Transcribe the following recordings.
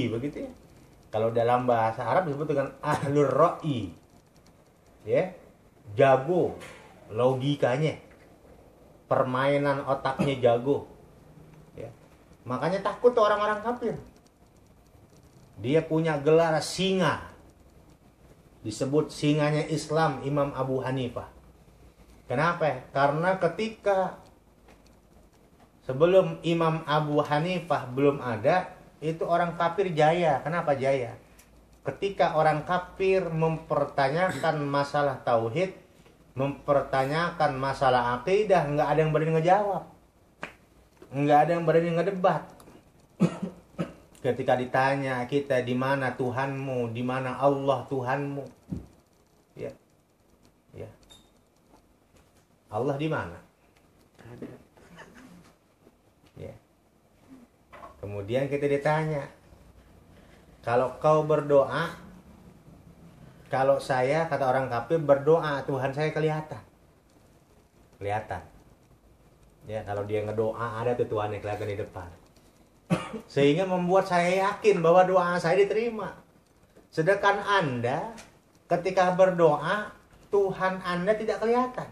begitu ya. Kalau dalam bahasa Arab disebut dengan ahlur ra'i. Ya. Jago logikanya. Permainan otaknya jago. Ya. Makanya takut tuh orang-orang kafir. Dia punya gelar singa. Disebut singanya Islam Imam Abu Hanifah. Kenapa? Karena ketika sebelum Imam Abu Hanifah belum ada, itu orang kafir jaya. Kenapa jaya? Ketika orang kafir mempertanyakan masalah tauhid, mempertanyakan masalah akidah, nggak ada yang berani ngejawab, nggak ada yang berani ngedebat. Ketika ditanya kita, di mana Tuhanmu, di mana Allah Tuhanmu, ya, ya, Allah di mana? Ya. Kemudian kita ditanya, kalau kau berdoa, kalau saya, kata orang kafir, berdoa, Tuhan saya kelihatan. Kelihatan. Ya, kalau dia ngedoa, ada tuh Tuhan yang kelihatan di depan. Sehingga membuat saya yakin bahwa doa saya diterima. Sedangkan Anda, ketika berdoa, Tuhan Anda tidak kelihatan.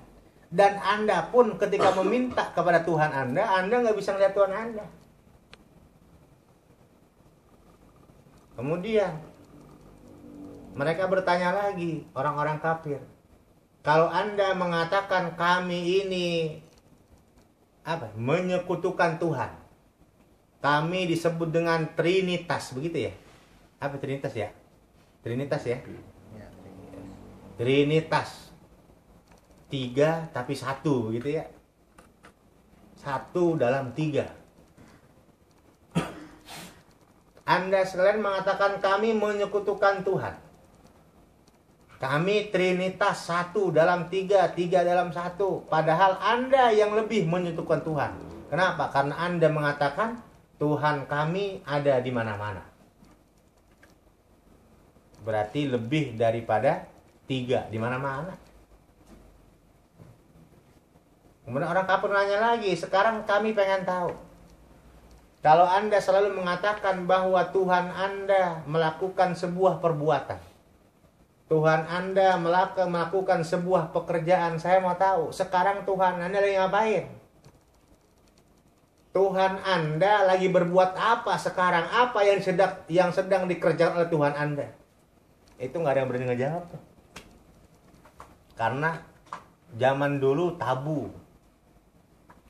Dan Anda pun ketika meminta kepada Tuhan Anda nggak bisa melihat Tuhan Anda. Kemudian mereka bertanya lagi, orang-orang kafir, kalau Anda mengatakan kami ini menyekutukan Tuhan, kami disebut dengan Trinitas, begitu ya? Apa Trinitas ya? Trinitas ya? Trinitas. 3 tapi 1, gitu ya? 1 dalam 3. Anda sekalian mengatakan kami menyekutukan Tuhan. Kami Trinitas 1 dalam 3, 3 dalam 1. Padahal Anda yang lebih menyekutukan Tuhan. Kenapa? Karena Anda mengatakan Tuhan kami ada di mana-mana. Berarti lebih daripada 3 di mana-mana. Kemudian orang kafir nanya lagi, sekarang kami pengen tahu. Kalau Anda selalu mengatakan bahwa Tuhan Anda melakukan sebuah perbuatan, Tuhan Anda melakukan sebuah pekerjaan, saya mau tahu, sekarang Tuhan Anda lagi ngapain? Tuhan Anda lagi berbuat apa sekarang? Apa yang sedang dikerjakan oleh Tuhan Anda? Itu nggak ada yang berani ngejawab tuh. Karena zaman dulu tabu.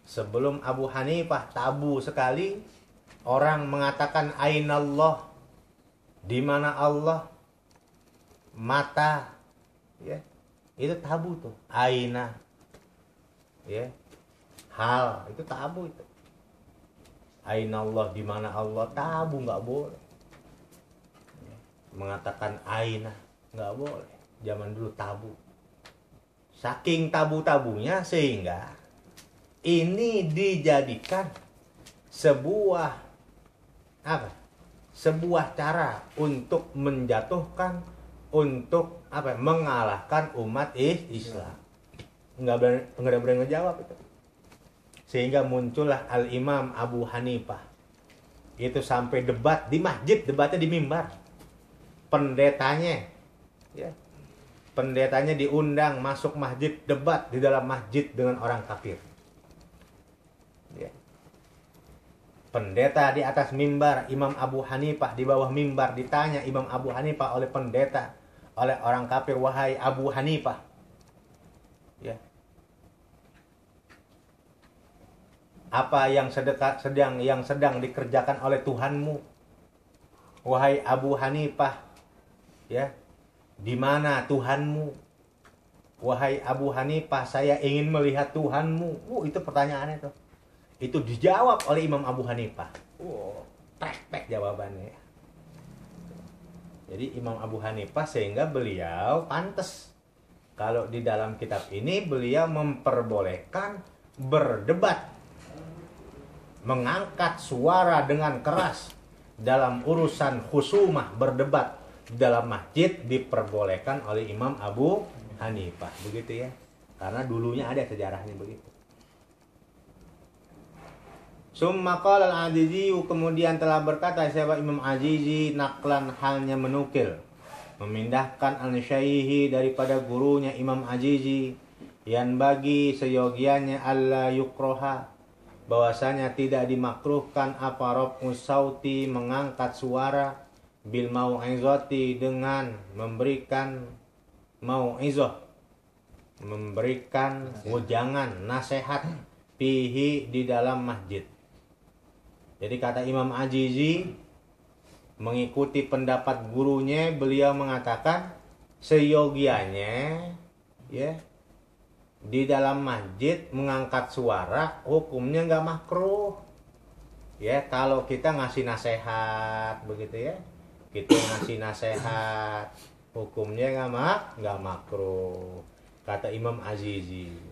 Sebelum Abu Hanifah tabu sekali. Orang mengatakan ainallah, di mana Allah, mata, ya, itu tabu tuh. Aina, ya, hal itu tabu itu. Ainallah, di mana Allah, tabu, nggak boleh. Ya, mengatakan aina nggak boleh. Zaman dulu tabu. Saking tabu-tabunya sehingga ini dijadikan sebuah cara untuk menjatuhkan, untuk mengalahkan umat Islam. Nggak berani ngejawab itu. Sehingga muncullah Al-Imam Abu Hanifah. Itu sampai debat di masjid, debatnya di mimbar. Pendetanya diundang masuk masjid, debat di dalam masjid dengan orang kafir. Ya. Pendeta di atas mimbar, Imam Abu Hanifah di bawah mimbar, ditanya Imam Abu Hanifah oleh pendeta, oleh orang kafir, wahai Abu Hanifah, ya, apa yang sedang dikerjakan oleh Tuhanmu, wahai Abu Hanifah, ya, di mana Tuhanmu, wahai Abu Hanifah, saya ingin melihat Tuhanmu. Itu pertanyaannya tuh. Itu dijawab oleh Imam Abu Hanifah. Tek jawabannya. Jadi Imam Abu Hanifah, sehingga beliau pantas. Kalau di dalam kitab ini beliau memperbolehkan berdebat, mengangkat suara dengan keras dalam urusan khusumah, berdebat dalam masjid diperbolehkan oleh Imam Abu Hanifah, begitu ya. Karena dulunya ada sejarahnya begitu. Summa qala al-Azizi, kemudian telah berkata siapa Imam Azizi, naklan halnya menukil, memindahkan al-syaihi daripada gurunya Imam Azizi, yang bagi seyogianya alla yukroha, bahwasanya tidak dimakruhkan apa raf'us sauti, mengangkat suara, bil mau'izati, dengan memberikan mau'izah, memberikan wejangan, nasihat, fihi, di dalam masjid. Jadi kata Imam Azizi, mengikuti pendapat gurunya, beliau mengatakan seyogianya ya di dalam masjid mengangkat suara hukumnya nggak makruh. Ya, kalau kita ngasih nasihat begitu ya, kita ngasih nasihat hukumnya nggak makruh, kata Imam Azizi.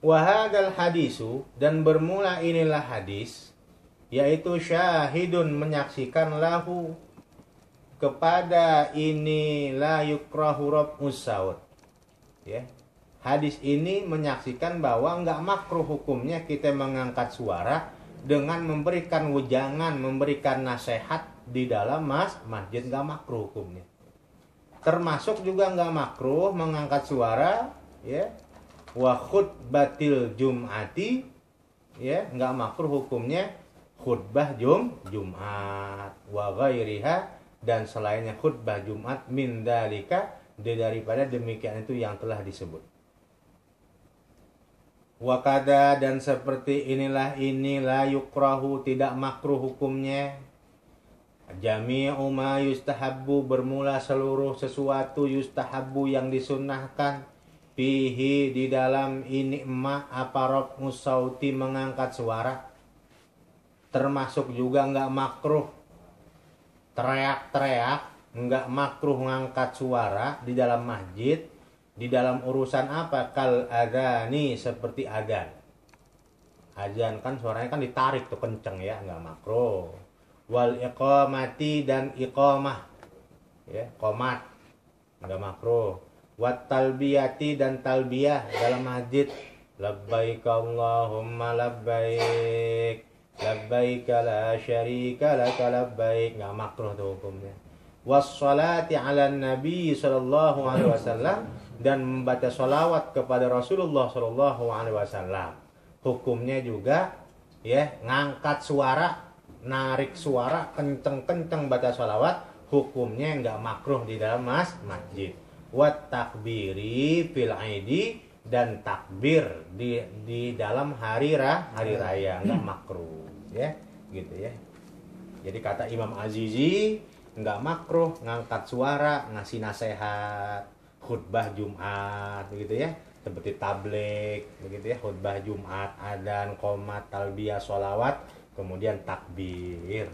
Wahadal hadisu, dan bermula inilah hadis, yaitu syahidun, menyaksikan, lahu, kepada ini, la yukrahu raf'us saut. Ya, hadis ini menyaksikan bahwa nggak makruh hukumnya kita mengangkat suara dengan memberikan wejangan, memberikan nasihat di dalam masjid, nggak makruh hukumnya. Termasuk juga nggak makruh mengangkat suara ya wa khutbatil jum'ati, ya nggak makruh hukumnya khutbah Jumat, wa ghairiha, dan selainnya khutbah Jumat, min dalika, daripada demikian itu yang telah disebut. Wa kada, dan seperti inilah yukrahu, tidak makruh hukumnya, jami'u ma yustahabbu, bermula seluruh sesuatu yustahabbu yang disunnahkan, fihi, di dalam ini, apa raf'us sauti, mengangkat suara. Termasuk juga nggak makruh teriak-teriak, nggak makruh ngangkat suara di dalam masjid, di dalam urusan apa? Kal adani, seperti adzan. Adzan kan suaranya kan ditarik tuh kenceng ya, nggak makruh. Wal iqamati, dan iqamah ya, qomat, nggak makruh. Wat talbiyati, dan talbiyah dalam masjid, labbaik Allahumma labbaik, labbaik la syarika laka labbaik, nggak makruh tuh hukumnya. Wassalati ala nabi sallallahu alaihi wasallam, dan membaca salawat kepada Rasulullah sallallahu alaihi wasallam, hukumnya juga ya ngangkat suara, narik suara kenceng-kenceng baca salawat, hukumnya nggak makruh di dalam masjid. Wat takbiri fil aidi, dan takbir di dalam hari raya nggak makruh ya, gitu ya. Jadi kata Imam Azizi, nggak makruh ngangkat suara, ngasih nasihat, khutbah Jumat begitu ya, seperti tabligh begitu ya, khutbah Jumat, adzan, qomat, talbiyah, sholawat, kemudian takbir.